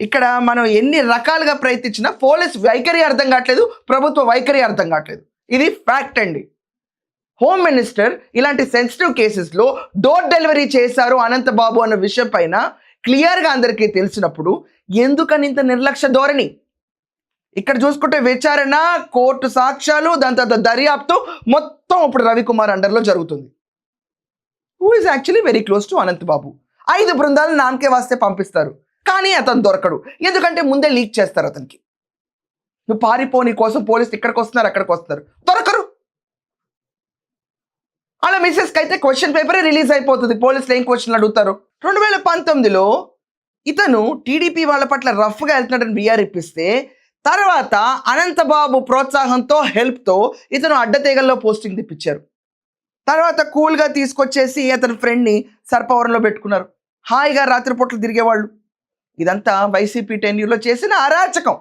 ఇక్కడ మనం ఎన్ని రకాలుగా ప్రయత్నించినా పోలీస్ వైఖరి అర్థం కావట్లేదు, ప్రభుత్వ వైఖరి అర్థం కావట్లేదు. ఇది ఫ్యాక్ట్ అండి. హోమ్ మినిస్టర్ ఇలాంటి సెన్సిటివ్ కేసెస్లో డోర్ డెలివరీ చేశారు అనంతబాబు అన్న విషయం పైన క్లియర్గా అందరికీ తెలిసినప్పుడు ఎందుకని ఇంత నిర్లక్ష్య ధోరణి? ఇక్కడ చూసుకుంటే విచారణ, కోర్టు సాక్ష్యాలు, దాని తర్వాత దర్యాప్తు మొత్తం ఇప్పుడు రవికుమార్ అండర్లో జరుగుతుంది. Who is actually very close to Anantha Babu. 5 బృందాలు నామకే వాస్తే పంపిస్తారు, కానీ అతను దొరకడు. ఎందుకంటే ముందే లీక్ చేస్తారు అతనికి. నువ్వు పారిపోని కోసం పోలీసులు ఇక్కడికి వస్తున్నారు, అక్కడికి వస్తున్నారు, దొరకరు. అలా మిస్సెస్కి అయితే క్వశ్చన్ పేపరే రిలీజ్ అయిపోతుంది. పోలీసులు ఏం క్వశ్చన్లు అడుగుతారు? 2019లో ఇతను టీడీపీ వాళ్ళ పట్ల రఫ్గా వెళ్తున్నాడని విఆర్ ఇప్పిస్తే, తర్వాత అనంతబాబు ప్రోత్సాహంతో, హెల్ప్తో ఇతను అడ్డతీగల్లో పోస్టింగ్ తెప్పించారు. తర్వాత కూల్గా తీసుకొచ్చేసి అతని ఫ్రెండ్ని సర్పవరంలో పెట్టుకున్నారు. హాయిగా రాత్రిపూట్లు తిరిగేవాళ్ళు. ఇదంతా వైసీపీ టెన్యూర్లో చేసిన అరాచకం.